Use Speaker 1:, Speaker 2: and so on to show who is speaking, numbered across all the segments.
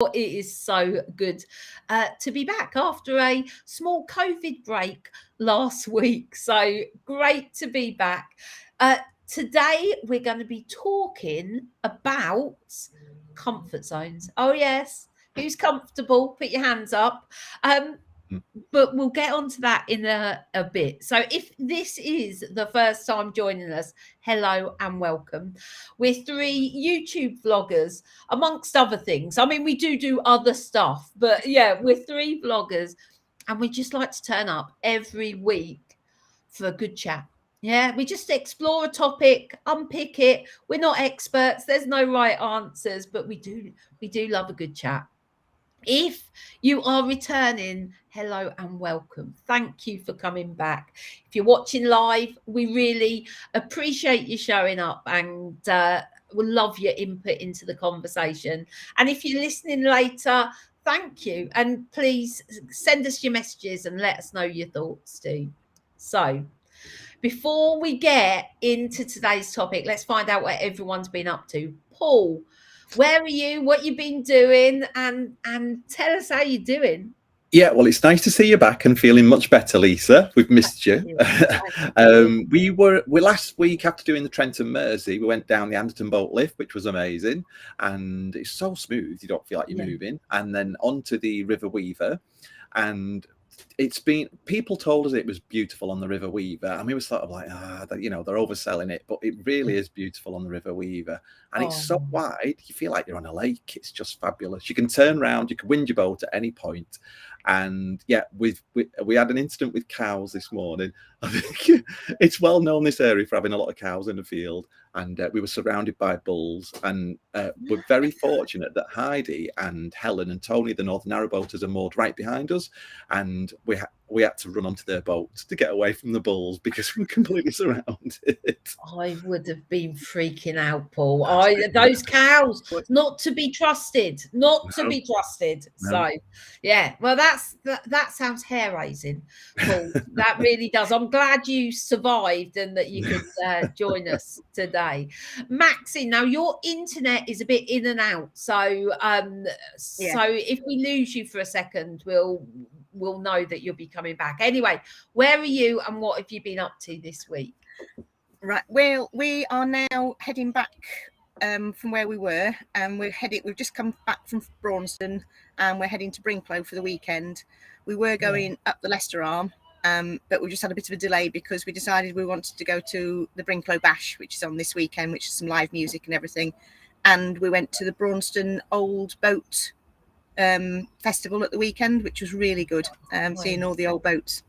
Speaker 1: It is so good to be back after a small COVID break last week. So great to be back. Today, we're going to be talking about comfort zones. Oh, yes. Who's comfortable? Put your hands up. But we'll get onto that in a bit. So if this is the first time joining us, hello and welcome. We're 3 YouTube vloggers, amongst other things. I mean, we do other stuff, but yeah, we're 3 vloggers, and we just like to turn up every week for a good chat. Yeah, we just explore a topic, unpick it. We're not experts. There's no right answers, but we do love a good chat. If you are returning, hello and welcome. Thank you for coming back. If you're watching live, we really appreciate you showing up, and we'll love your input into the conversation. And if you're listening later, thank you. And please send us your messages and let us know your thoughts too. So before we get into today's topic, let's find out what everyone's been up to. Paul, where are you? What you been doing? And tell us how you're doing.
Speaker 2: Yeah, well, it's nice to see you back and feeling much better, Lisa. We've missed you. We last week after doing the Trent and Mersey, we went down the Anderton boat lift, which was amazing, and it's so smooth you don't feel like you're moving. And then onto the River Weaver, and people told us it was beautiful on the River Weaver, and we were sort of like, they're overselling it, but it really is beautiful on the River Weaver, and it's so wide you feel like you're on a lake. It's just fabulous. You can turn around, you can wind your boat at any point. And yeah, we had an incident with cows this morning. I think it's well known, this area, for having a lot of cows in the field, and we were surrounded by bulls, and we're very fortunate that Heidi and Helen and Tony, the Northern Narrowboaters, are moored right behind us, and we had to run onto their boat to get away from the bulls because we're completely surrounded.
Speaker 1: I would have been freaking out, Paul. Those cows, not to be trusted, to be trusted. No. So, yeah, well, that sounds hair raising, Paul. That really does. I'm glad you survived and that you could join us today. Maxine, now your internet is a bit in and out, so so if we lose you for a second, we'll know that you'll be coming back. Anyway, where are you and what have you been up to this week?
Speaker 3: Right, well, we are now heading back from where we were, and we've just come back from Braunston, and we're heading to Brinklow for the weekend. We were going up the Leicester Arm, but we just had a bit of a delay because we decided we wanted to go to the Brinklow Bash, which is on this weekend, which is some live music and everything. And we went to the Braunston Old Boat festival at the weekend, which was really good, seeing all the old boats.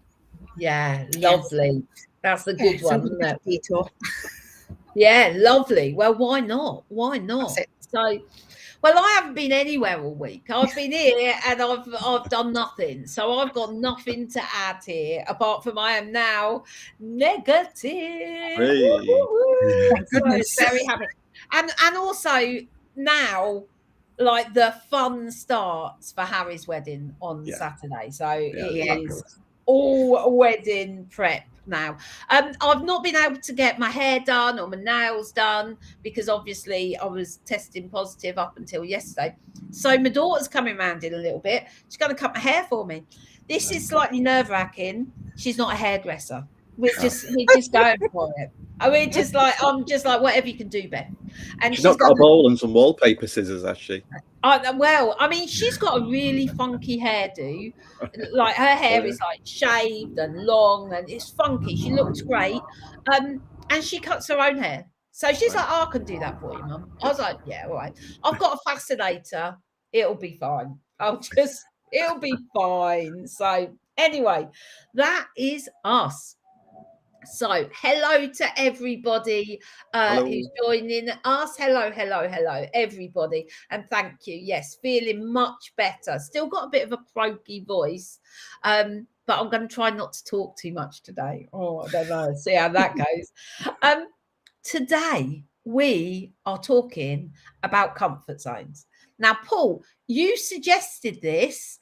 Speaker 1: Yeah, lovely. That's a good one, isn't it? Detour. Yeah, lovely. Well, why not? So, well, I haven't been anywhere all week. I've been here and I've done nothing. So I've got nothing to add here apart from I am now negative.
Speaker 3: Thank goodness.
Speaker 1: So very happy. And also now, like, the fun starts for Harry's wedding on Saturday. So it is all wedding prep now. I've not been able to get my hair done or my nails done because obviously I was testing positive up until yesterday. So my daughter's coming around in a little bit. She's going to cut my hair for me. This is slightly nerve-wracking. She's not a hairdresser. We're just going for it. I'm just like, whatever you can do, Ben. And
Speaker 2: she's not got a bowl and some wallpaper scissors, has she?
Speaker 1: Well, I mean, she's got a really funky hairdo. Like, her hair is like shaved and long, and it's funky. She looks great, and she cuts her own hair. So she's like, I can do that for you, Mum. I was like, yeah, all right. I've got a fascinator. It'll be fine. It'll be fine. So anyway, that is us. So hello to everybody who's joining us. Hello, everybody. And thank you. Yes, feeling much better. Still got a bit of a croaky voice, but I'm going to try not to talk too much today. Oh, I don't know. See how that goes. Today, we are talking about comfort zones. Now, Paul, you suggested this,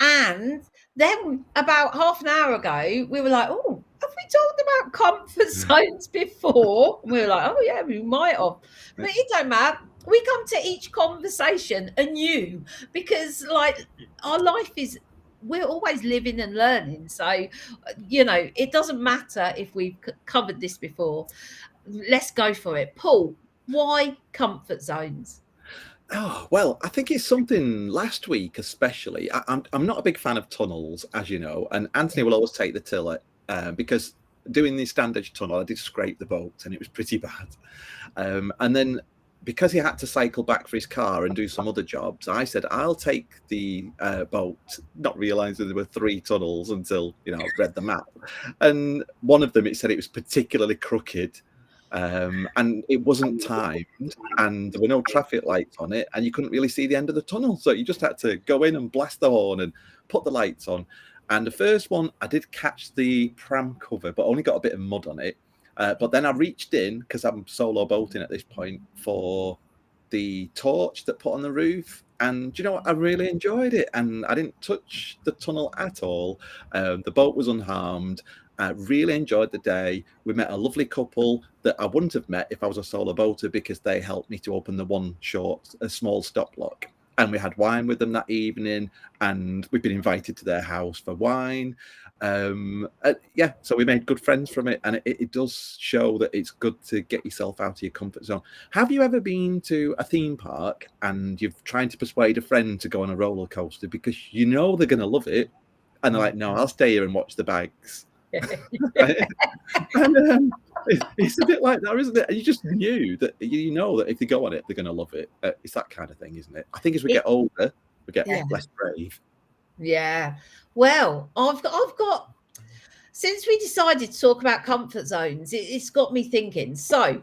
Speaker 1: and then about half an hour ago, we were like, oh, have we talked about comfort zones before? And we were like, oh, yeah, we might have. But it don't matter. we come to each conversation anew, because like our life is, we're always living and learning. So, you know, it doesn't matter if we've covered this before. Let's go for it. Paul, why comfort zones?
Speaker 2: Oh, well, I think it's something last week, especially. I'm not a big fan of tunnels, as you know, and Anthony will always take the tiller because doing the standard tunnel, I did scrape the boat and it was pretty bad. And then because he had to cycle back for his car and do some other jobs, I said, I'll take the boat, not realizing there were 3 tunnels until, you know, I read the map. And one of them, it said it was particularly crooked. And it wasn't timed, and there were no traffic lights on it, and you couldn't really see the end of the tunnel, so you just had to go in and blast the horn and put the lights on. And the first one, I did catch the pram cover, but only got a bit of mud on it. But then I reached in, because I'm solo boating at this point, for the torch that put on the roof, and you know what, I really enjoyed it, and I didn't touch the tunnel at all. The boat was unharmed. I really enjoyed the day. We met a lovely couple that I wouldn't have met if I was a solo boater, because they helped me to open the small stop lock. And we had wine with them that evening, and we've been invited to their house for wine. Yeah, so we made good friends from it, and it does show that it's good to get yourself out of your comfort zone. Have you ever been to a theme park and you've trying to persuade a friend to go on a roller coaster because you know they're going to love it, and they're like, no, I'll stay here and watch the bags? And it's a bit like that, isn't it? And you just knew that, you know that if they go on it, they're going to love it. It's that kind of thing, isn't it? I think as we get older, we get less brave.
Speaker 1: Yeah. Well, I've got. Since we decided to talk about comfort zones, it's got me thinking. So,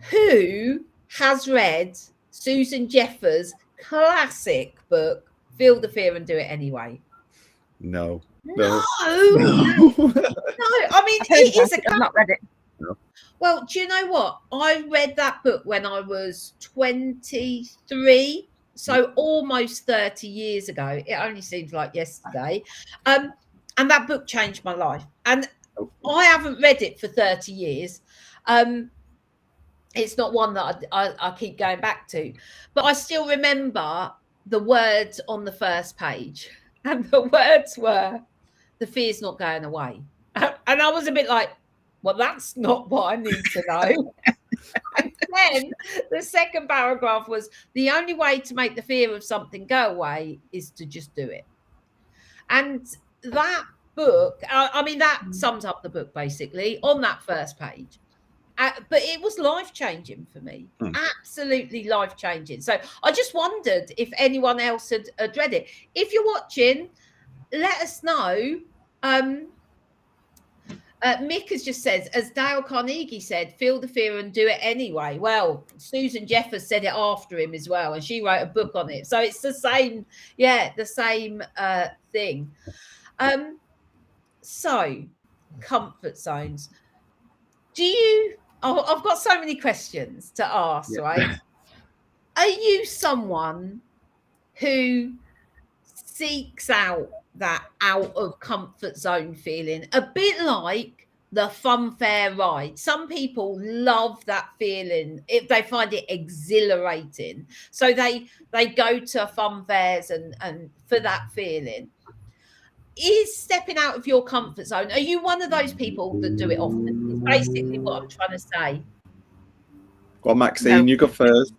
Speaker 1: who has read Susan Jeffers' classic book, Feel the Fear and Do It Anyway?
Speaker 2: No.
Speaker 1: No. I mean, it is
Speaker 3: I've not read it.
Speaker 2: No.
Speaker 1: Well, do you know what? I read that book when I was 23, so almost 30 years ago. It only seems like yesterday. And that book changed my life. And I haven't read it for 30 years. It's not one that I keep going back to. But I still remember the words on the first page. And the words were, the fear's not going away. And I was a bit like, well, that's not what I need to know. And then the second paragraph was, the only way to make the fear of something go away is to just do it. And that book, I mean, that sums up the book basically on that first page. But it was life-changing for me. Absolutely life-changing. So I just wondered if anyone else had read it. If you're watching, let us know. Mick has just said, as Dale Carnegie said, feel the fear and do it anyway. Well, Susan Jeffers said it after him as well, and she wrote a book on it. So it's the same, the same thing. So, comfort zones. I've got so many questions to ask, right? Are you someone who seeks out that out of comfort zone feeling, a bit like the fun fair ride? Some people love that feeling, if they find it exhilarating, so they go to fun fairs and for that feeling. Is stepping out of your comfort zone, are you one of those people that do it often? Is basically what I'm trying to say.
Speaker 2: Well, Maxine, you go first.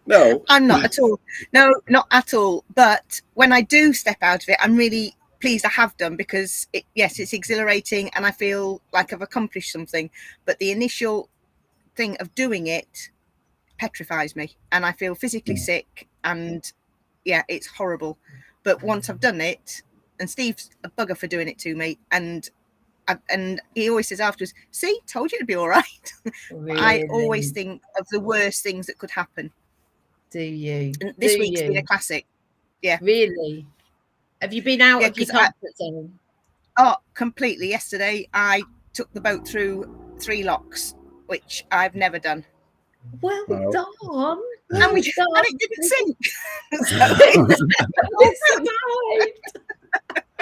Speaker 2: No,
Speaker 3: I'm not at all. No, not at all. But when I do step out of it, I'm really pleased I have done, because it's exhilarating and I feel like I've accomplished something. But the initial thing of doing it petrifies me, and I feel physically sick, and it's horrible. But once I've done it, and Steve's a bugger for doing it to me, and he always says afterwards, see, told you it'd be all right.
Speaker 1: Really?
Speaker 3: I always think of the worst things that could happen.
Speaker 1: Do you?
Speaker 3: And this week's been a classic. Yeah.
Speaker 1: Really? Have you been out of your comfort zone?
Speaker 3: Oh, completely. Yesterday, I took the boat through 3 locks, which I've never done.
Speaker 1: Well done.
Speaker 3: And it didn't sink.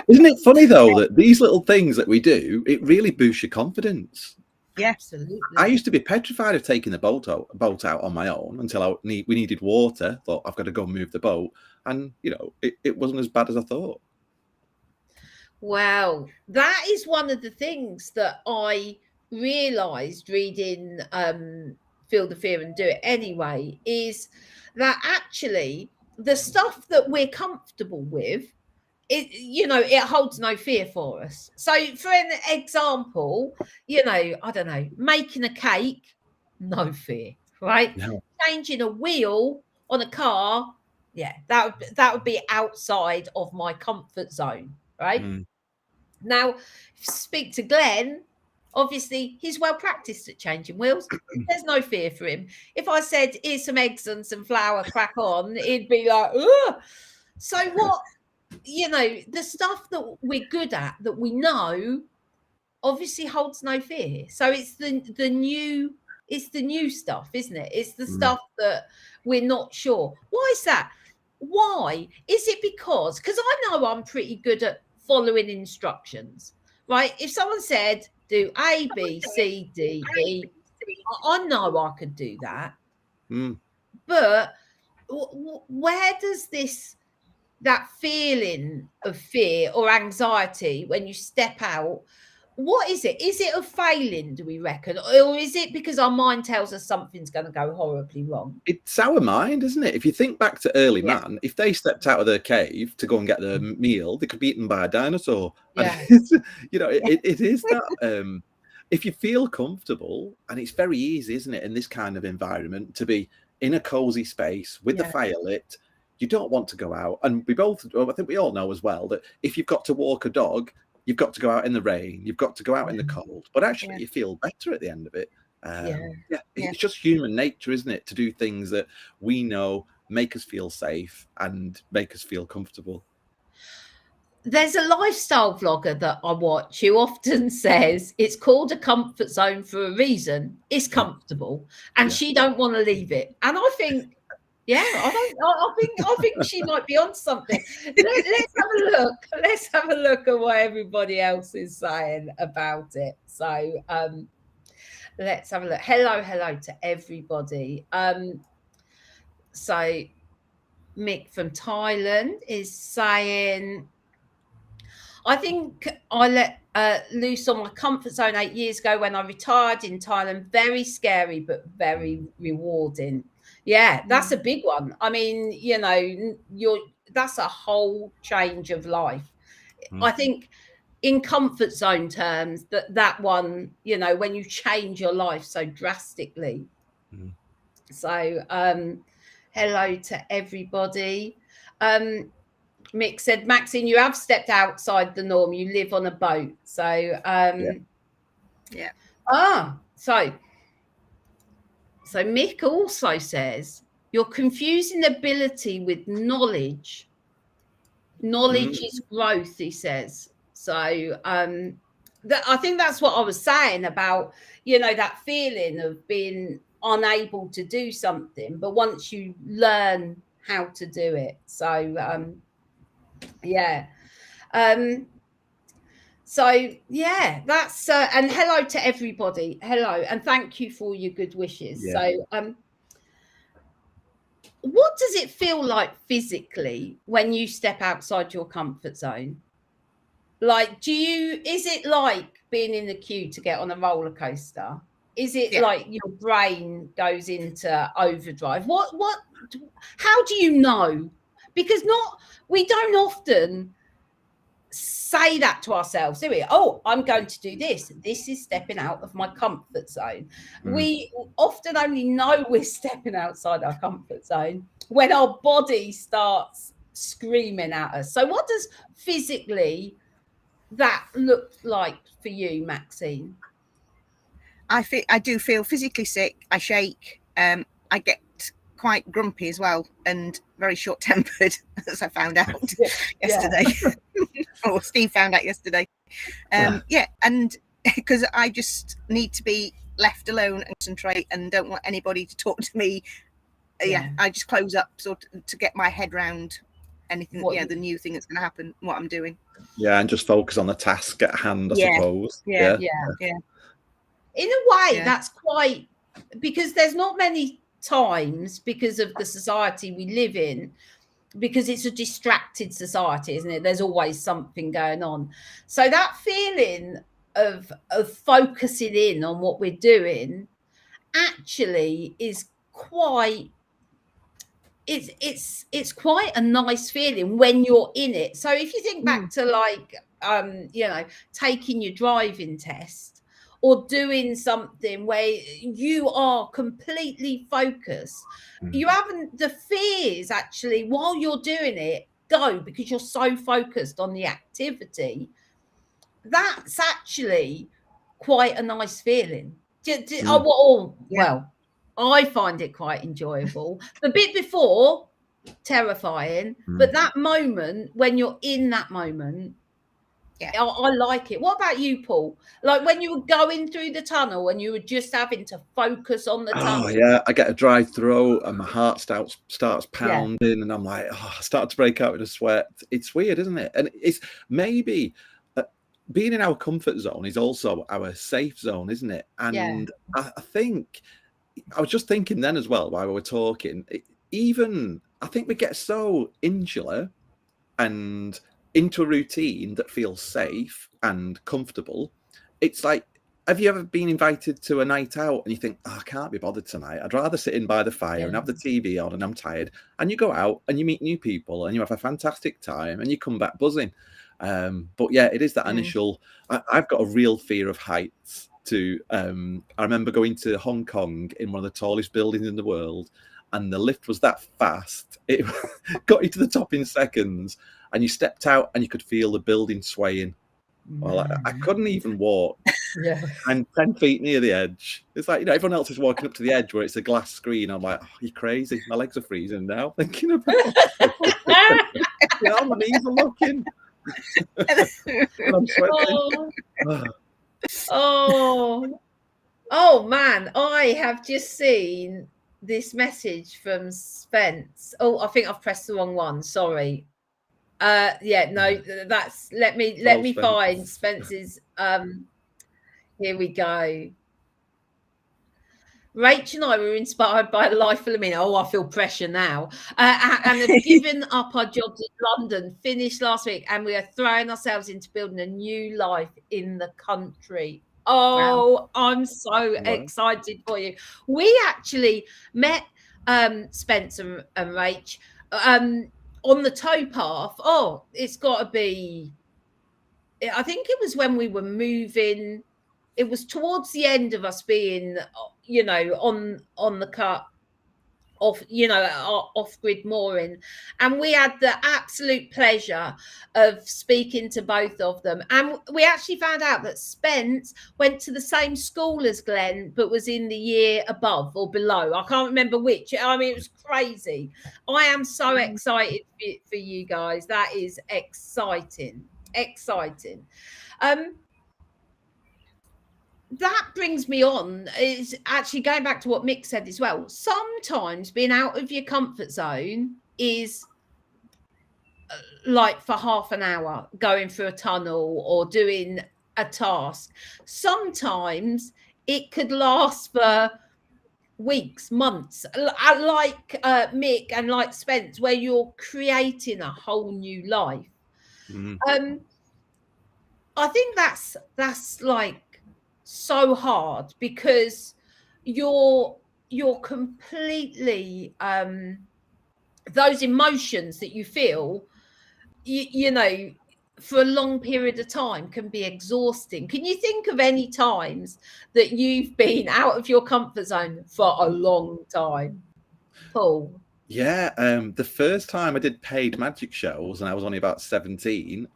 Speaker 2: Isn't it funny though that these little things that we do, it really boosts your confidence?
Speaker 3: Yeah.
Speaker 1: Absolutely.
Speaker 2: I used to be petrified of taking the boat out on my own until we needed water. Thought, I've got to go and move the boat, and it wasn't as bad as I thought.
Speaker 1: Wow, that is one of the things that I realised reading Feel the Fear and Do It Anyway, is that actually the stuff that we're comfortable with, it holds no fear for us. So for an example, I don't know, making a cake, no fear, right?
Speaker 2: No.
Speaker 1: Changing a wheel on a car, yeah, that would be outside of my comfort zone, right? Now, speak to Glenn, obviously he's well practiced at changing wheels. There's no fear for him. If I said, here's some eggs and some flour, crack on, he'd be like, ugh. So what, the stuff that we're good at, that we know, obviously holds no fear. So it's the new stuff, isn't it? It's the stuff that we're not sure. Why is that? Why? Is it because I know I'm pretty good at following instructions, right? If someone said do A, B, C, D, E, I know I could do that. But where does that feeling of fear or anxiety when you step out, what is it? Is it a failing, do we reckon? Or is it because our mind tells us something's going to go horribly wrong?
Speaker 2: It's our mind, isn't it? If you think back to early man, if they stepped out of their cave to go and get their meal, they could be eaten by a dinosaur.
Speaker 1: Yeah.
Speaker 2: It is that. If you feel comfortable, and it's very easy, isn't it, in this kind of environment, to be in a cozy space with the fire lit. You don't want to go out. And I think we all know as well, that if you've got to walk a dog, you've got to go out in the rain, you've got to go out in the cold, but actually you feel better at the end of it. It's just human nature, isn't it, to do things that we know make us feel safe and make us feel comfortable.
Speaker 1: There's a lifestyle vlogger that I watch who often says it's called a comfort zone for a reason. It's comfortable, and she don't want to leave it. And I think, I think she might be on something. Let's have a look. Let's have a look at what everybody else is saying about it. So let's have a look. Hello to everybody. So Mick from Thailand is saying, I think I let loose on my comfort zone 8 years ago when I retired in Thailand. Very scary, but very rewarding. Yeah, that's a big one. I mean, that's a whole change of life. I think in comfort zone terms, that one, when you change your life so drastically. So hello to everybody. Mick said, Maxine, you have stepped outside the norm. You live on a boat. So So Mick also says, you're confusing ability with knowledge. Knowledge is growth, he says. So I think that's what I was saying about, that feeling of being unable to do something, but once you learn how to do it. So, that's and hello to everybody. Hello, and thank you for your good wishes. So what does it feel like physically when you step outside your comfort zone? Like, is it like being in the queue to get on a roller coaster? Is it like your brain goes into overdrive? How do you know? Because we don't often say that to ourselves, do we? Oh, I'm going to do this. This is stepping out of my comfort zone. We often only know we're stepping outside our comfort zone when our body starts screaming at us. So what does physically that look like for you, Maxine?
Speaker 3: I do feel physically sick. I shake. I get quite grumpy as well, and very short-tempered, as I found out yesterday. Or Steve found out yesterday. And because I just need to be left alone and concentrate, and don't want anybody to talk to me. I just close up to get my head round anything. The new thing that's going to happen, what I'm doing.
Speaker 2: Yeah, and just focus on the task at hand, I suppose.
Speaker 3: Yeah.
Speaker 1: In a way,
Speaker 3: Yeah.
Speaker 1: that's quite, because there's not many times, because of the society we live in, because it's a distracted society, isn't it? There's always something going on. So that feeling of focusing in on what we're doing actually is quite, it's quite a nice feeling when you're in it. So if you think back to like you know, taking your driving test or doing something where you are completely focused, you haven't, the fears actually while you're doing it go, because you're so focused on the activity. That's actually quite a nice feeling. Well, I find it quite enjoyable. The bit before, terrifying, but that moment, when you're in that moment, I like it. What about you, Paul? Like when you were going through the tunnel and you were just having to focus on the tunnel.
Speaker 2: Oh yeah, I get a dry throat and my heart starts pounding, and I'm like, I start to break out with a sweat. It's weird, isn't it? And it's maybe being in our comfort zone is also our safe zone, isn't it? And I think I was just thinking then as well while we were talking, I think we get so insular and into a routine that feels safe and comfortable. It's like, have you ever been invited to a night out and you think, I can't be bothered tonight, I'd rather sit in by the fire and have the TV on and I'm tired, and you go out and you meet new people and you have a fantastic time and you come back buzzing. But yeah, it is that initial, I've got a real fear of heights too. I remember going to Hong Kong in one of the tallest buildings in the world, and the lift was that fast, it got you to the top in seconds, and you stepped out and you could feel the building swaying. Well, I couldn't even walk. I'm 10 feet near the edge. It's like, you know, everyone else is walking up to the edge where it's a glass screen. I'm like, you're crazy. My legs are freezing now thinking about it. You know, my knees are looking. And I'm sweating.
Speaker 1: Oh man, I have just seen this message from Spence. Oh, I think I've pressed the wrong one. Sorry. That's let me find Spence's. Here we go. Rach and I were inspired by Life of a Minute. Oh, I feel pressure now. And have given up our jobs in London, finished last week, and we are throwing ourselves into building a new life in the country. Oh, wow. I'm so excited for you. We actually met Spencer and Rach on the towpath. Oh, it's got to be, I think it was when we were moving. It was towards the end of us being, you know, on the cut off, you know, off-grid mooring. And we had the absolute pleasure of speaking to both of them. And we actually found out that Spence went to the same school as Glenn, but was in the year above or below. I can't remember which. I mean, it was crazy. I am so excited for you guys. That is exciting. That brings me on, is actually going back to what Mick said as well. Sometimes being out of your comfort zone is like for half an hour going through a tunnel or doing a task. Sometimes it could last for weeks, months, like Mick and like Spence, where you're creating a whole new life. I think that's like so hard, because you're completely those emotions that you feel, you know, for a long period of time can be exhausting. Can you think of any times that you've been out of your comfort zone for a long time, Paul?
Speaker 2: Yeah, the first time I did paid magic shows, and I was only about 17,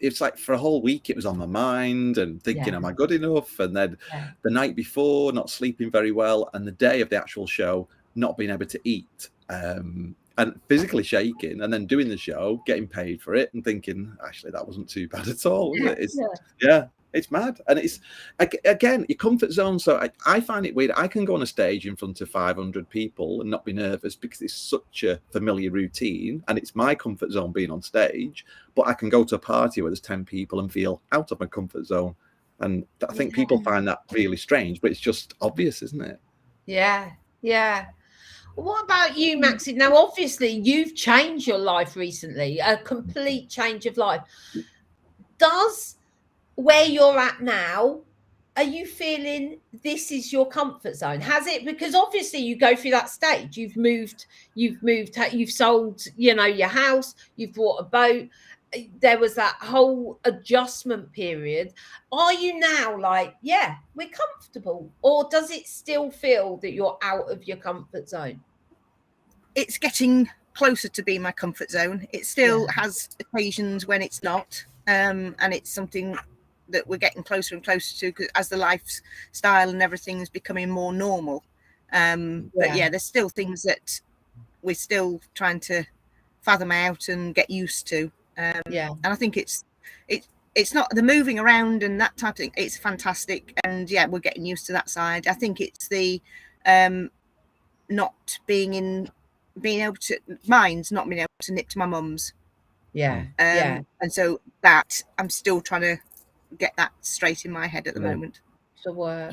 Speaker 2: it's like for a whole week it was on my mind and thinking, am I good enough? And then the night before, not sleeping very well, and the day of the actual show, not being able to eat, and physically shaking, and then doing the show, getting paid for it, and thinking, actually, that wasn't too bad at all, was it? It's mad. And it's, again, your comfort zone. So I find it weird. I can go on a stage in front of 500 people and not be nervous because it's such a familiar routine and it's my comfort zone being on stage. But I can go to a party where there's 10 people and feel out of my comfort zone And I think people find that really strange, but it's just obvious, isn't it?
Speaker 1: Yeah. What about you, Maxine? Now, obviously, you've changed your life recently, a complete change of life. Does where you're at now, are you feeling this is your comfort zone? Has it? Because obviously you go through that stage. You've sold, your house, you've bought a boat. There was that whole adjustment period. Are you now like, yeah, we're comfortable? Or does it still feel that you're out of your comfort zone?
Speaker 3: It's getting closer to being my comfort zone. It still has occasions when it's not. And it's something that we're getting closer and closer to, because as the lifestyle and everything is becoming more normal. But there's still things that we're still trying to fathom out and get used to. And I think it's not the moving around and that type of thing. It's fantastic, and we're getting used to that side. I think it's the not being able to nip to my mum's. And so that I'm still trying to get that straight in my head at the moment.
Speaker 1: To work.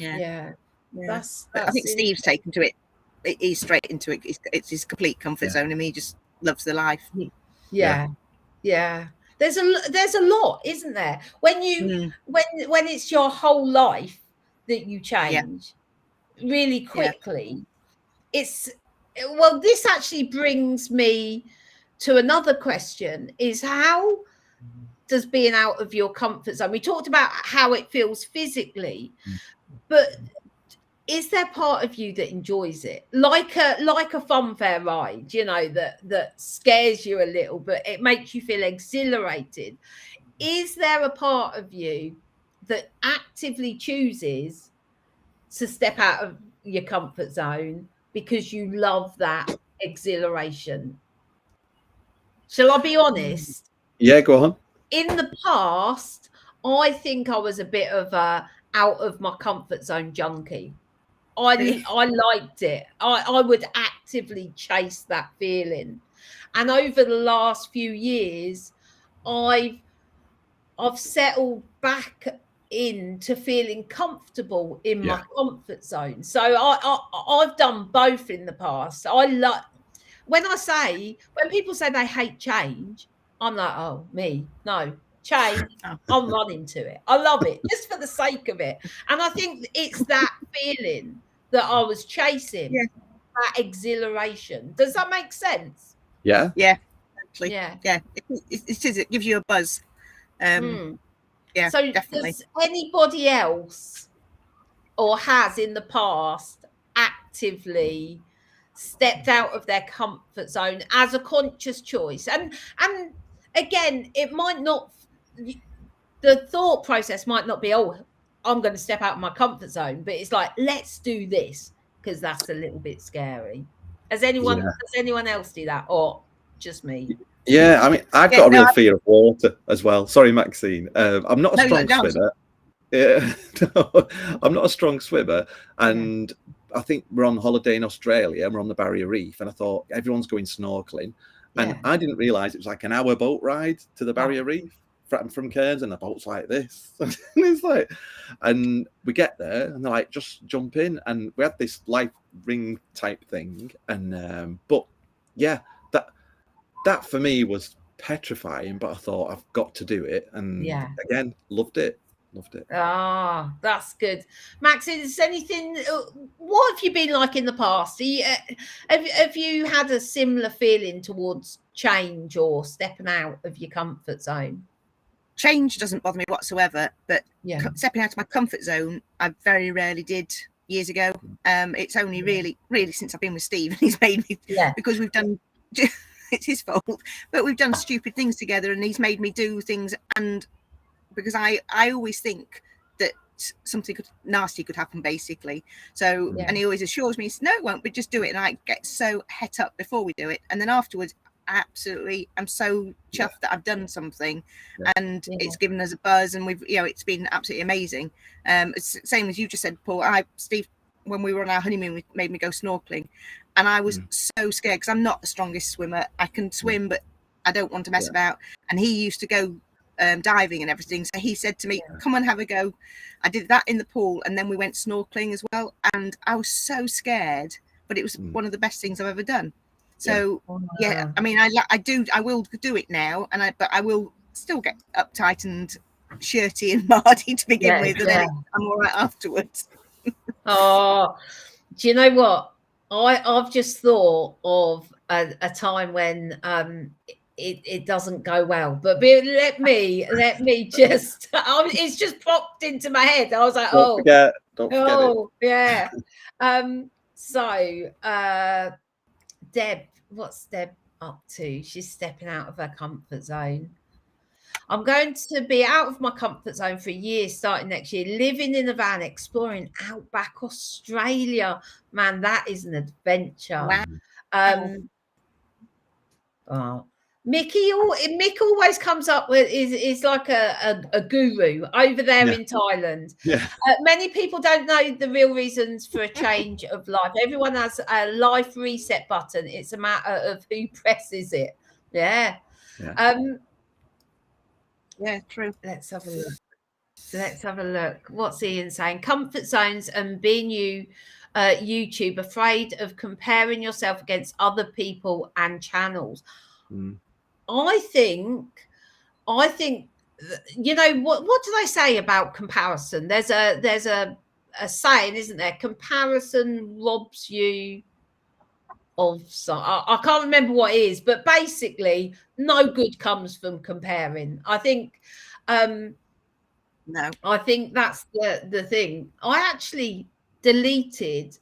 Speaker 1: That's
Speaker 3: I think Steve's taken to it. He's straight into it. It's his complete comfort zone, and he just loves the life.
Speaker 1: There's a lot, isn't there? When you when it's your whole life that you change really quickly. This actually brings me to another question: is how does being out of your comfort zone? We talked about how it feels physically, but is there part of you that enjoys it, like a funfair ride, that scares you a little, but it makes you feel exhilarated? Is there a part of you that actively chooses to step out of your comfort zone because you love that exhilaration? Shall I be honest?
Speaker 2: Yeah, go on.
Speaker 1: In the past, I think I was a bit of a out of my comfort zone junkie. I liked it. I would actively chase that feeling. And over the last few years, I've settled back into feeling comfortable in my comfort zone. So I've done both in the past. When people say they hate change, I'm like, oh, me, no, change. I'm running to it. I love it just for the sake of it. And I think it's that feeling that I was chasing, that exhilaration. Does that make sense?
Speaker 2: Yeah.
Speaker 3: Actually. It gives you a buzz. So definitely.
Speaker 1: Does anybody else, or has in the past, actively stepped out of their comfort zone as a conscious choice? And again, it might not, the thought process might not be, oh, I'm going to step out of my comfort zone, but it's like, let's do this because that's a little bit scary. Does anyone else do that, or just me?
Speaker 2: Yeah, I mean, I've got a real fear of water as well. Sorry, Maxine. I'm not a strong swimmer. Yeah, no, I'm not a strong swimmer, and I think we're on holiday in Australia and we're on the Barrier Reef, and I thought everyone's going snorkeling, and I didn't realise it was like an hour boat ride to the Barrier Reef from Cairns, and the boat's like this. It's like, and we get there and they're like, just jump in, and we had this life ring type thing, and but that for me was petrifying, but I thought I've got to do it, and again, loved it.
Speaker 1: Ah, that's good. Max, is anything, what have you been like in the past? Have you had a similar feeling towards change or stepping out of your comfort zone?
Speaker 3: Change doesn't bother me whatsoever, but stepping out of my comfort zone, I very rarely did years ago. It's only really since I've been with Steve, and he's made me, because we've done, it's his fault, but we've done stupid things together, and he's made me do things, and because I always think that something nasty could happen, basically. So, and he always assures me, no, it won't, but just do it. And I get so het up before we do it. And then afterwards, absolutely, I'm so chuffed that I've done something, and it's given us a buzz, and we've, it's been absolutely amazing. It's the same as you just said, Paul. Steve, when we were on our honeymoon, made me go snorkeling, and I was so scared because I'm not the strongest swimmer. I can swim, but I don't want to mess about. And he used to go diving and everything. So he said to me, come and have a go. I did that in the pool, and then we went snorkeling as well. And I was so scared, but it was one of the best things I've ever done. So yeah, I mean, I will do it now, but I will still get uptight and shirty and mardy to begin with, and then I'm all right afterwards.
Speaker 1: Oh, do you know what? I've just thought of a time when it doesn't go well, but let me just it's just popped into my head. I was like, don't forget it. Yeah. So Deb, what's Deb up to? She's stepping out of her comfort zone. I'm going to be out of my comfort zone for a year starting next year, living in a van, exploring outback Australia. Man, that is an adventure.
Speaker 3: Wow.
Speaker 1: Mick always comes up with is like a guru over there in Thailand.
Speaker 2: Yeah.
Speaker 1: Many people don't know the real reasons for a change of life. Everyone has a life reset button. It's a matter of who presses it. Yeah.
Speaker 3: Yeah, true.
Speaker 1: Let's have a look. What's Ian saying? Comfort zones and being YouTube, afraid of comparing yourself against other people and channels. I think you know what do they say about comparison? There's a saying, isn't there? Comparison robs you of some. I can't remember what it is, but basically no good comes from comparing. I think
Speaker 3: no.
Speaker 1: I think that's the thing. I actually deleted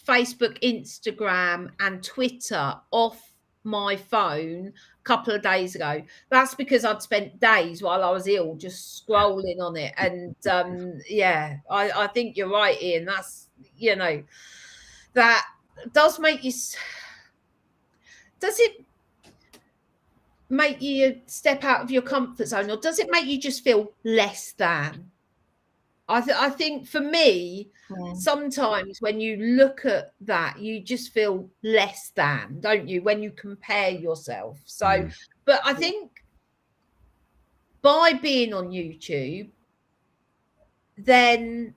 Speaker 1: Facebook, Instagram, and Twitter off my phone a couple of days ago. That's because I'd spent days while I was ill just scrolling on it. And I think you're right, Ian. That's, you know, that does make you. Does it make you step out of your comfort zone, or does it make you just feel less than? I think for me, sometimes when you look at that, you just feel less than, don't you, when you compare yourself? So, but I think by being on YouTube, then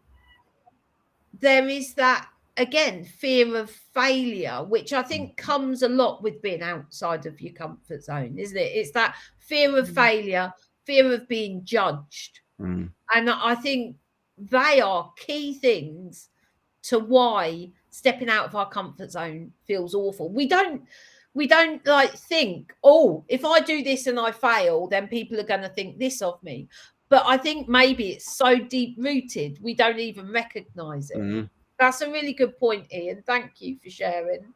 Speaker 1: there is that, again, fear of failure, which I think comes a lot with being outside of your comfort zone, isn't it? It's that fear of failure, fear of being judged. And I think they are key things to why stepping out of our comfort zone feels awful. We don't like think, oh, if I do this and I fail, then people are going to think this of me. But I think maybe it's so deep rooted, we don't even recognize it. That's a really good point, Ian. Thank you for sharing.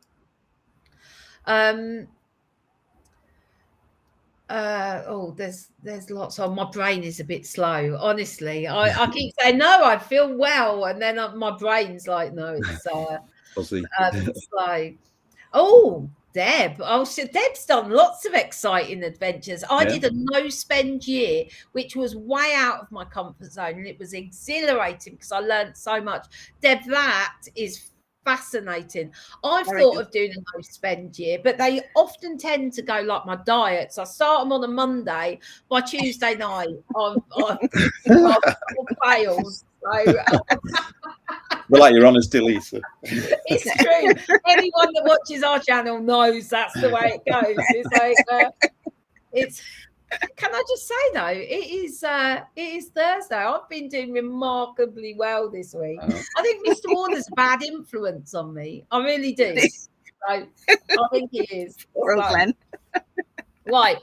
Speaker 1: There's lots on. My brain is a bit slow, honestly. I keep saying no, I feel well, and then my brain's like, no, it's slow. Oh, Deb. Oh, so Deb's done lots of exciting adventures. I did a no-spend year, which was way out of my comfort zone, and it was exhilarating because I learned so much. Deb, that is fascinating. I've thought of doing a no-spend year, but they often tend to go like my diets. I start them on a Monday. By Tuesday night, I've failed. So,
Speaker 2: we're like your honesty, Lisa.
Speaker 1: It's true. Anyone that watches our channel knows that's the way it goes. It's like can I just say though, it is Thursday. I've been doing remarkably well this week. I think Mr. Warner's a bad influence on me. I really do. So, I think he is.
Speaker 3: Glenn.
Speaker 1: Right.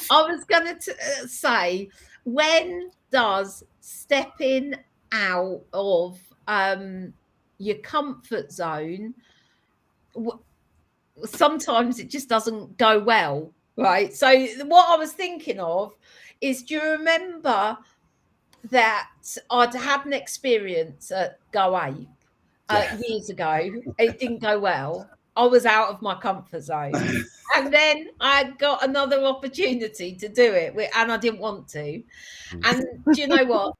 Speaker 1: I was going to say, when does stepping out of your comfort zone, sometimes it just doesn't go well, right? So what I was thinking of is, do you remember that I'd had an experience at Go Ape years ago? It didn't go well. I was out of my comfort zone. And then I got another opportunity to do it, and I didn't want to. And do you know what?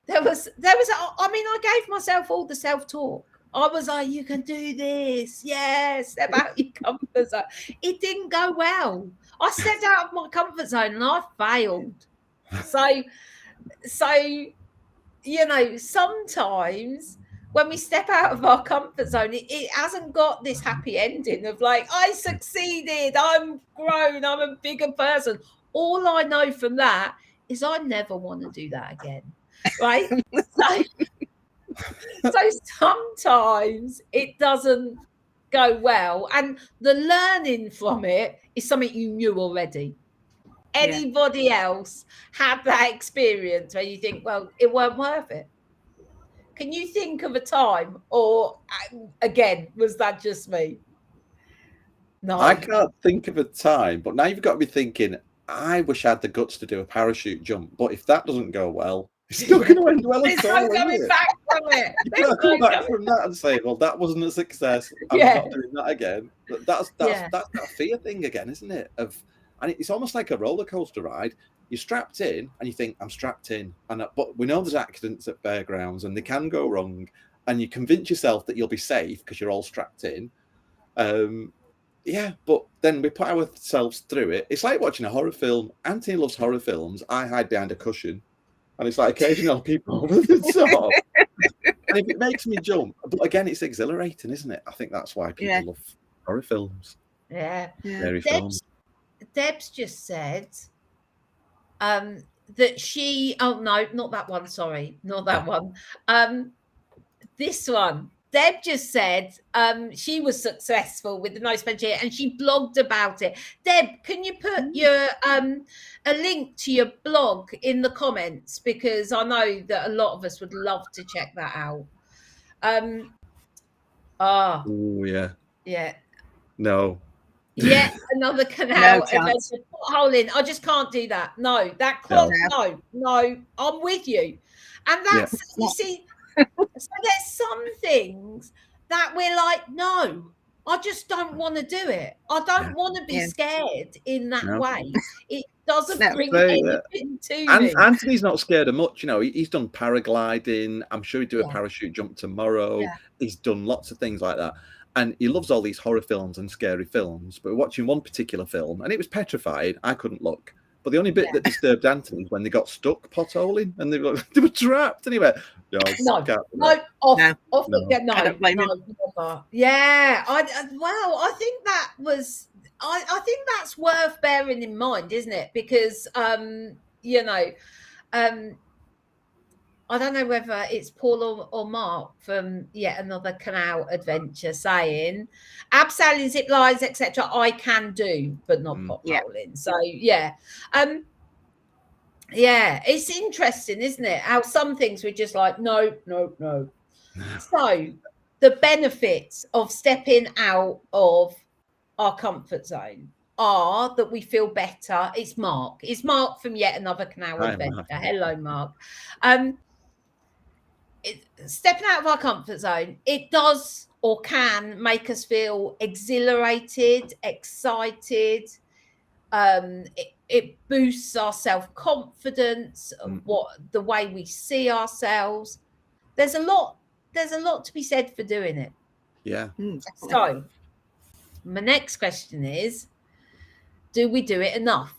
Speaker 1: There was, I mean, I gave myself all the self-talk. I was like, you can do this. Yes, step out your comfort zone. It didn't go well. I stepped out of my comfort zone and I failed. So, you know, sometimes when we step out of our comfort zone, it hasn't got this happy ending of like, I succeeded, I'm grown, I'm a bigger person. All I know from that is I never want to do that again. Right? So sometimes it doesn't go well. And the learning from it is something you knew already. Anybody else had that experience where you think, well, it weren't worth it? Can you think of a time, or again, was that just me? No,
Speaker 2: I can't think of a time, but now you've got to be thinking, I wish I had the guts to do a parachute jump, but if that doesn't go well, it's not going to end well
Speaker 1: there's
Speaker 2: at all.
Speaker 1: no going back from it.
Speaker 2: You can't come back from that and say, well, that wasn't a success. I'm not doing that again. But that's that fear thing again, isn't it? And it's almost like a roller coaster ride. You're strapped in and you think, I'm strapped in. But we know there's accidents at fairgrounds and they can go wrong. And you convince yourself that you'll be safe because you're all strapped in. But then we put ourselves through it. It's like watching a horror film. Anthony loves horror films. I hide behind a cushion. And it's like occasional people over the top. And if it makes me jump, but again, it's exhilarating, isn't it? I think that's why people love horror films.
Speaker 1: Yeah.
Speaker 2: Deb's
Speaker 1: just said that she, oh no, not that one, sorry, not that one. This one. Deb just said she was successful with the no spend year and she blogged about it. Deb, can you put your a link to your blog in the comments, because I know that a lot of us would love to check that out.
Speaker 2: Oh yeah.
Speaker 1: Yeah.
Speaker 2: No.
Speaker 1: Yeah, another canal adventure potholing. I just can't do that. No, that clock. No, I'm with you. And that's you see. So there's some things that we're like, no, I just don't want to do it. I don't want to be scared in that way. It doesn't bring anything to me.
Speaker 2: Anthony's not scared of much, you know. He's done paragliding. I'm sure he'd do a parachute jump tomorrow. Yeah. He's done lots of things like that. And he loves all these horror films and scary films. But we're watching one particular film and it was petrified. I couldn't look. But the only bit that disturbed Anthony was when they got stuck potholing and they were trapped. And he went, no.
Speaker 1: Yeah. I think that was, I think that's worth bearing in mind, isn't it? Because, you know, I don't know whether it's Paul or Mark from Yet Another Canal Adventure saying, abseiling, zip lines, etc. I can do, but not potholing. So it's interesting, isn't it? How some things we're just like, no. So the benefits of stepping out of our comfort zone are that we feel better. It's Mark from Yet Another Canal Adventure. Mark. Hello, Mark. Stepping out of our comfort zone, it does or can make us feel exhilarated, excited. It boosts our self-confidence, the way we see ourselves. There's a lot to be said for doing it.
Speaker 2: Yeah.
Speaker 1: So my next question is, do we do it enough?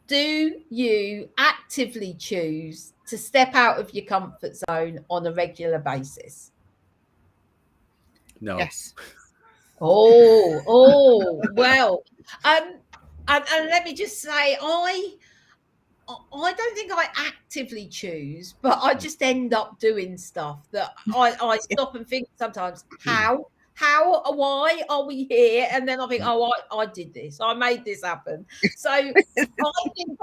Speaker 1: Do you actively choose to step out of your comfort zone on a regular basis?
Speaker 2: No.
Speaker 3: Yes.
Speaker 1: Oh, well. And let me just say, I don't think I actively choose, but I just end up doing stuff that I stop and think sometimes, how, why are we here? And then I think, I did this. I made this happen. So I think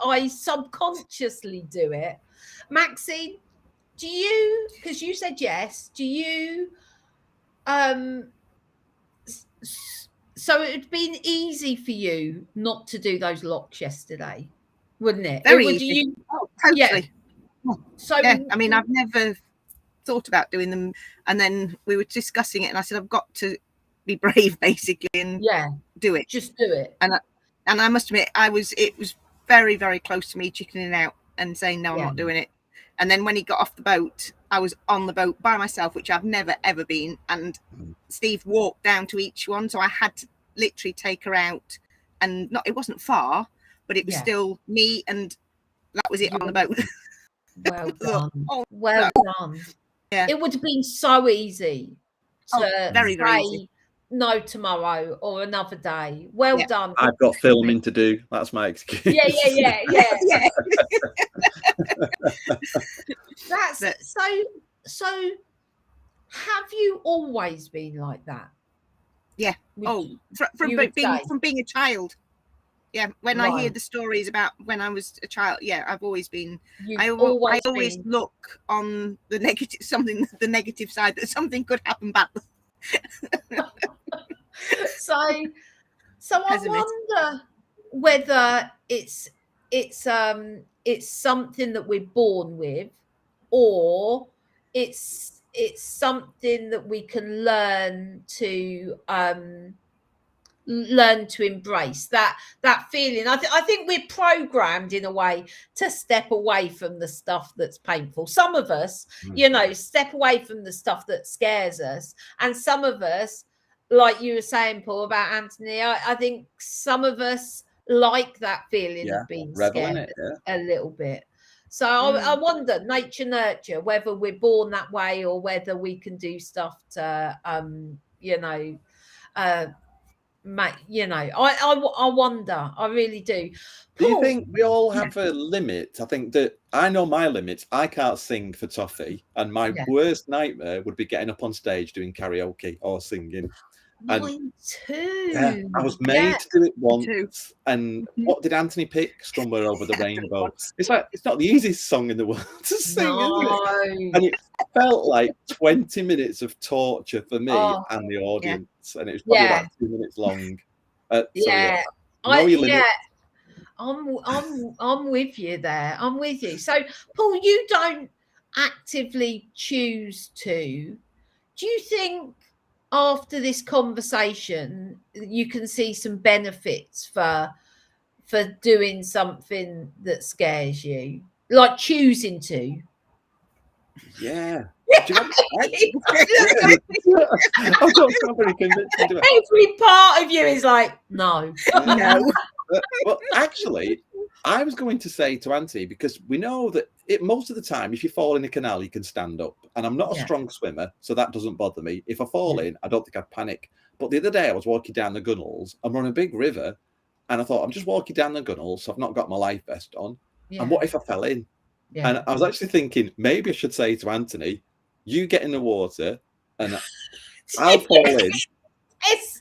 Speaker 1: I subconsciously do it. Maxine, do you, because you said yes, do you, so it'd been easy for you not to do those locks yesterday, wouldn't it?
Speaker 3: Very easy. Totally.
Speaker 1: Yeah. So
Speaker 3: I mean, I've never thought about doing them, and then we were discussing it and I said, I've got to be brave basically and do it.
Speaker 1: Just do it.
Speaker 3: And I must admit, it was very, very close to me chickening out and saying, no, I'm not doing it. And then when he got off the boat, I was on the boat by myself, which I've never, ever been. And Steve walked down to each one. So I had to literally take her out. And it wasn't far, but it was still me and That was it on the boat.
Speaker 1: Well done.
Speaker 3: Oh,
Speaker 1: well done.
Speaker 3: Yeah.
Speaker 1: It would have been so easy to
Speaker 3: very, very easy.
Speaker 1: say no tomorrow or another day. Well done.
Speaker 2: I've got filming to do. That's my excuse.
Speaker 1: Yeah. That's so. Have you always been like that?
Speaker 3: Yeah. From being a child. Yeah. When I hear the stories about when I was a child, I've always been. I always look on the negative side, that something could happen bad.
Speaker 1: So I wonder whether it's something that we're born with, or it's something that we can learn to embrace, that feeling. I think we're programmed in a way to step away from the stuff that's painful. Some of us, step away from the stuff that scares us, and some of us, like you were saying, Paul, about Anthony, I think some of us like that feeling of being scared a little bit. So I wonder, nature nurture, whether we're born that way or whether we can do stuff to I wonder. I really do.
Speaker 2: Do you think we all have a limit? I think that I know my limits. I can't sing for toffee, and my worst nightmare would be getting up on stage doing karaoke or singing.
Speaker 1: Mine too.
Speaker 2: Yeah, I was made to do it once. And what did Anthony pick? Somewhere Over the Rainbow. It's like, it's not the easiest song in the world to sing, is it? And it felt like 20 minutes of torture for me and the audience. And it was probably about 2 minutes long.
Speaker 1: I'm with you there. I'm with you. So, Paul, you don't actively choose to. Do you think after this conversation you can see some benefits for doing something that scares you, like choosing to?
Speaker 2: Yeah. I'm not very convinced to do it.
Speaker 1: Every part of you is like, no.
Speaker 2: Well, actually, I was going to say to Auntie, because we know that most of the time, if you fall in a canal, you can stand up. And I'm not a strong swimmer, so that doesn't bother me. If I fall in, I don't think I'd panic. But the other day, I was walking down the Gunnels. I'm on a big river, and I thought, I'm just walking down the Gunnels, so I've not got my life vest on. Yeah. And what if I fell in? Yeah. And I was actually thinking, maybe I should say to Anthony, you get in the water, and I'll fall in.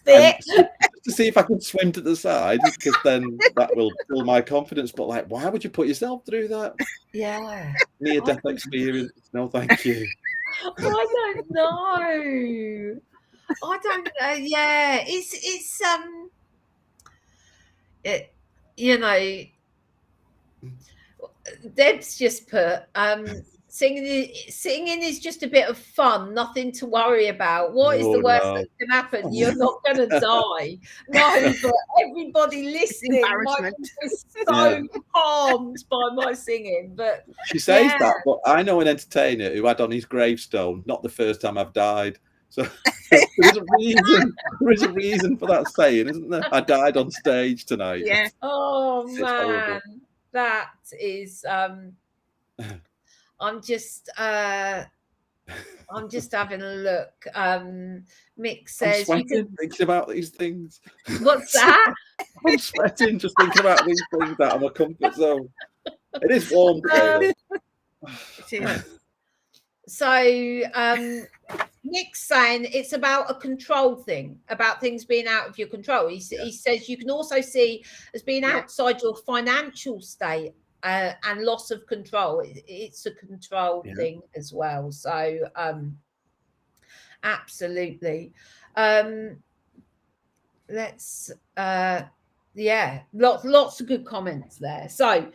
Speaker 2: To see if I can swim to the side, because then that will build my confidence. But like, why would you put yourself through that?
Speaker 1: Yeah,
Speaker 2: near-death experience. No, thank you.
Speaker 1: I don't know. Yeah, it's Deb's just put singing is just a bit of fun, nothing to worry about. What is the worst that can happen? You're not going to die. No, but everybody listening might be so harmed by my singing. But
Speaker 2: she says that, but I know an entertainer who had on his gravestone, not the first time I've died. So there's a reason for that saying, isn't there? I died on stage tonight.
Speaker 3: Yeah.
Speaker 1: Oh man, that is I'm just having a look. Mick says,
Speaker 2: thinking about these things.
Speaker 1: What's that?
Speaker 2: I'm sweating just thinking about these things out of my comfort zone. It is warm today.
Speaker 3: It is.
Speaker 1: So Nick's saying it's about a control thing, about things being out of your control. He says you can also see as being outside your financial state and loss of control. It's a control thing as well. So absolutely. Let's lots of good comments there. So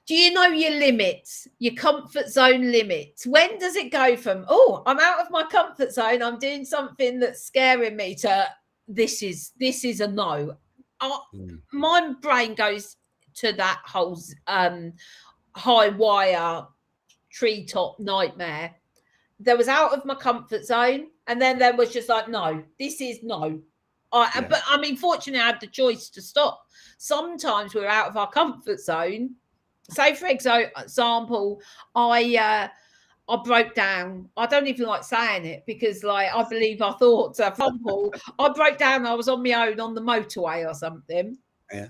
Speaker 1: do you know your limits, your comfort zone limits? When does it go from, I'm out of my comfort zone, I'm doing something that's scaring me, to this is a no? My brain goes to that whole high wire treetop nightmare. There was out of my comfort zone, and then there was just like, no, this is no. But I mean, fortunately, I had the choice to stop. Sometimes we're out of our comfort zone say for example, I broke down. I don't even like saying it because, like, I believe our thoughts. For example, I broke down. I was on my own on the motorway or something.
Speaker 2: Yeah.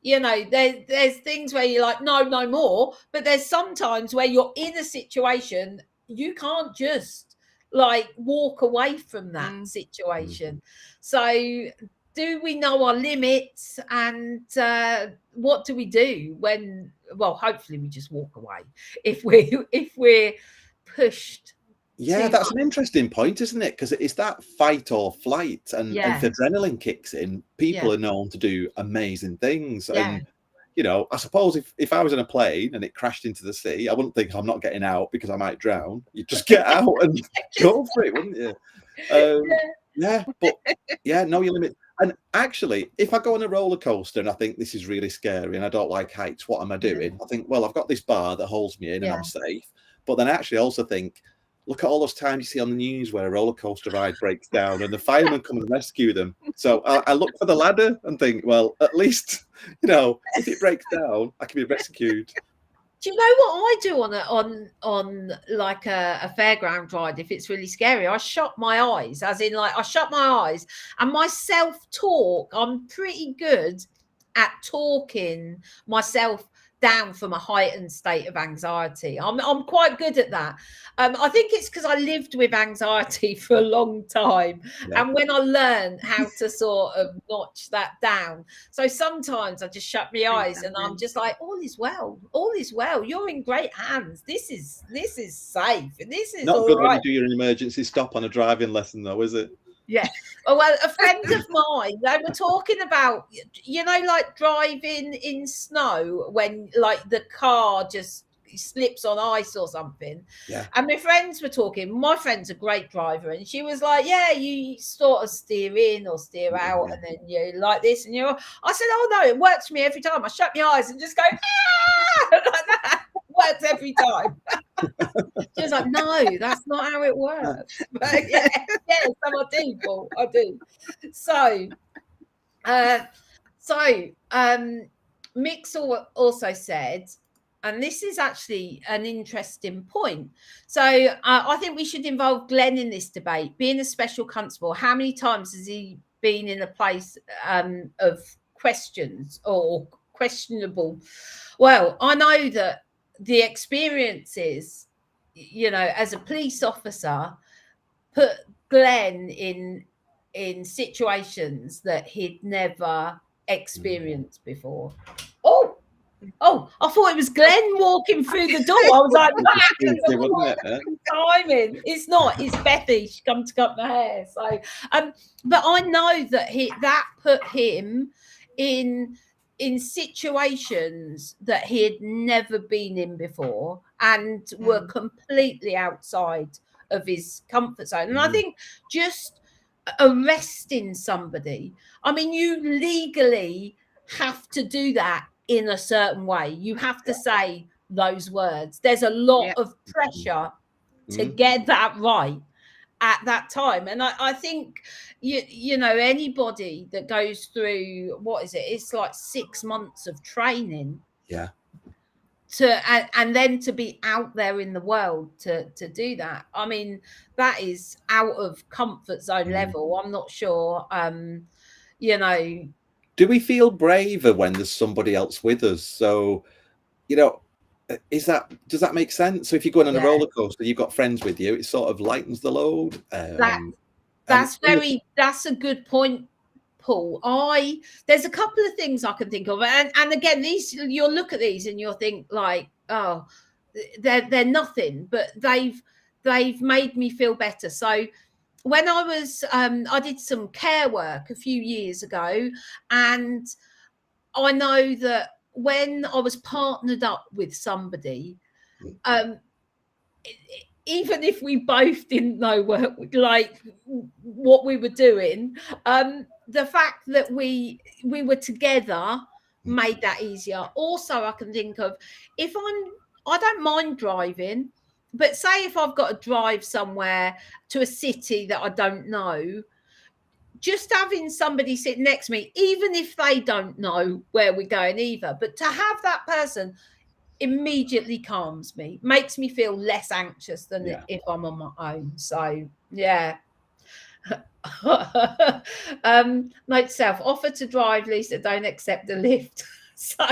Speaker 1: You know, there's things where you're like, no more. But there's sometimes where you're in a situation, you can't just like walk away from that situation. So do we know our limits, and what do we do when, well, hopefully we just walk away if we're pushed.
Speaker 2: Yeah, that's an interesting point, isn't it? Because it's that fight or flight, and if adrenaline kicks in, people are known to do amazing things. And you know, I suppose if I was in a plane and it crashed into the sea, I wouldn't think I'm not getting out because I might drown. You'd just get out and go for it, wouldn't you? But know your limit. And actually, if I go on a roller coaster and I think this is really scary and I don't like heights, what am I doing? I think, well, I've got this bar that holds me in and I'm safe. But then I actually also think, look at all those times you see on the news where a roller coaster ride breaks down and the firemen come and rescue them. So I look for the ladder and think, well, at least, you know, if it breaks down, I can be rescued.
Speaker 1: Do you know what I do on like a fairground ride if it's really scary? I shut my eyes, as in, like, I shut my eyes, and my self-talk, I'm pretty good at talking myself down from a heightened state of anxiety. I'm quite good at that. I think it's because I lived with anxiety for a long time, and when I learned how to sort of notch that down, so sometimes I just shut my eyes and I'm just like, all is well, you're in great hands, this is safe, and this is
Speaker 2: not good right. When you do your emergency stop on a driving lesson, though, is it?
Speaker 1: Yeah. Oh, well, a friend of mine, they were talking about, you know, like driving in snow when, like, the car just slips on ice or something.
Speaker 2: Yeah.
Speaker 1: And my friends were talking. My friend's a great driver, and she was like, yeah, you sort of steer in or steer out, and then you like this, and you're. I said, oh no, it works for me every time. I shut my eyes and just go like that. Works every time. She was like, no, that's not how it works. But so I do, Paul, I do. So Mix also said, and this is actually an interesting point. So I think we should involve Glenn in this debate. Being a special constable, how many times has he been in a place of questions or questionable? Well, I know that the experiences, you know, as a police officer, put Glenn in situations that he'd never experienced before. Oh, I thought it was Glenn walking through the door. I was like, timing. It's not. It's Bethy. She come to cut my hair. So, but I know that that put him in situations that he had never been in before and were completely outside of his comfort zone. And I think just arresting somebody, I mean, you legally have to do that in a certain way. You have to say those words. There's a lot of pressure to get that right at that time. And I think, you know, anybody that goes through, what is it? It's like 6 months of training.
Speaker 2: Yeah.
Speaker 1: And then to be out there in the world to do that. I mean, that is out of comfort zone level. I'm not sure, you know.
Speaker 2: Do we feel braver when there's somebody else with us? So, you know, does that make sense? So if you're going on a roller coaster, you've got friends with you, it sort of lightens the load.
Speaker 1: That's a good point, Paul. There's a couple of things I can think of, and again, these, you'll look at these and you'll think like, oh, they're nothing, but they've made me feel better. So when I was I did some care work a few years ago, and I know that when I was partnered up with somebody, even if we both didn't know what we were doing, the fact that we were together made that easier. Also, I can think of, I don't mind driving, but say if I've got to drive somewhere to a city that I don't know, just having somebody sitting next to me, even if they don't know where we're going either, but to have that person, immediately calms me, makes me feel less anxious than if I'm on my own. So yeah. Note to self, offer to drive, Lisa, don't accept the lift. So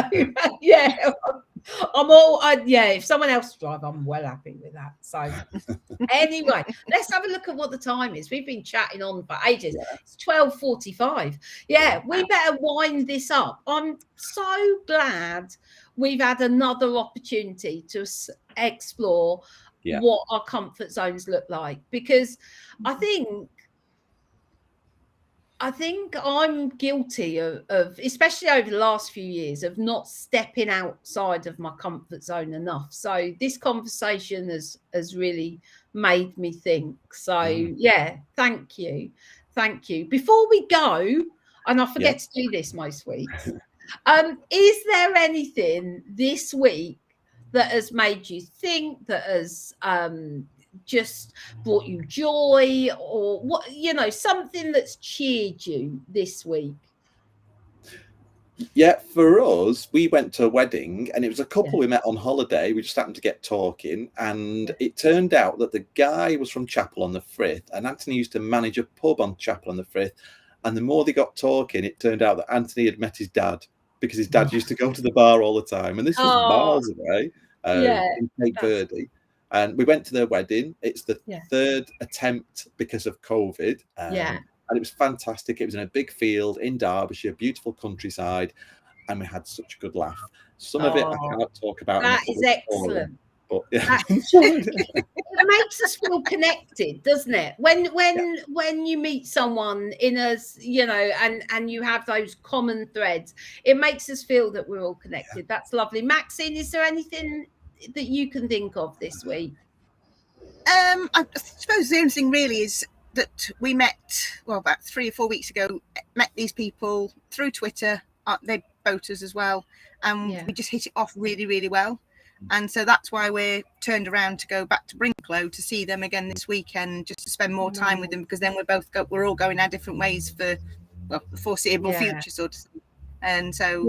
Speaker 1: yeah, if someone else drive, I'm well happy with that. So anyway, let's have a look at what the time is. We've been chatting on for ages. It's 12:45. We better wind this up. I'm so glad we've had another opportunity to explore what our comfort zones look like, because I think I'm guilty of, especially over the last few years, of not stepping outside of my comfort zone enough. So this conversation has really made me think. So thank you. Before we go, and I forget to do this most weeks, is there anything this week that has made you think, that has just brought you joy, or what, something that's cheered you this week?
Speaker 2: For us, we went to a wedding, and it was a couple we met on holiday. We just happened to get talking, and it turned out that the guy was from Chapel on the Frith, and Anthony used to manage a pub on Chapel on the Frith. And the more they got talking, it turned out that Anthony had met his dad, because his dad used to go to the bar all the time, and this was miles away in Cape Verde. And we went to their wedding. It's the third attempt because of COVID. And it was fantastic. It was in a big field in Derbyshire, beautiful countryside, and we had such a good laugh. Some of it I cannot talk about.
Speaker 1: That is excellent.
Speaker 2: But
Speaker 1: it makes us feel connected, doesn't it? When you meet someone in and you have those common threads, it makes us feel that we're all connected. That's lovely. Maxine, is there anything that you can think of this week?
Speaker 3: I suppose the only thing really is that we met, about 3 or 4 weeks ago, met these people through Twitter. They're boaters as well. And we just hit it off really, really well. And so that's why we're turned around to go back to Brinklow to see them again this weekend, just to spend more time with them, because then we're all going our different ways for the foreseeable future, sort of thing. And so,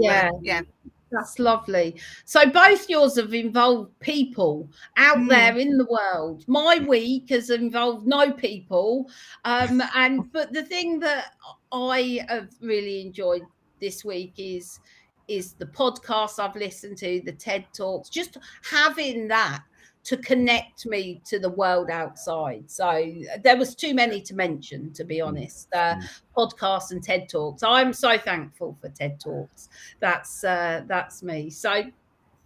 Speaker 1: that's lovely. So both yours have involved people out there in the world. My week has involved no people. But the thing that I have really enjoyed this week is the podcast I've listened to, the TED Talks, just having that to connect me to the world outside. So there was too many to mention, to be honest. Podcasts and TED Talks. I'm so thankful for TED Talks. That's me. So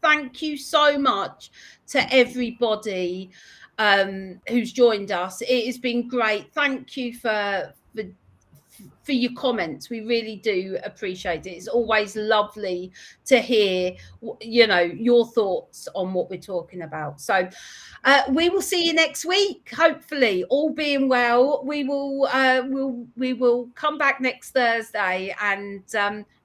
Speaker 1: thank you so much to everybody who's joined us. It has been great. Thank you for your comments. We really do appreciate it. It's always lovely to hear, your thoughts on what we're talking about. So we will see you next week, hopefully, all being well. We will come back next Thursday and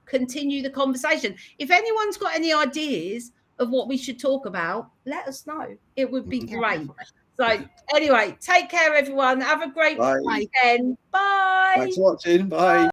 Speaker 1: continue the conversation. If anyone's got any ideas of what we should talk about, let us know. It would be great. So anyway, take care, everyone. Have a great weekend. Bye.
Speaker 2: Thanks for watching. Bye.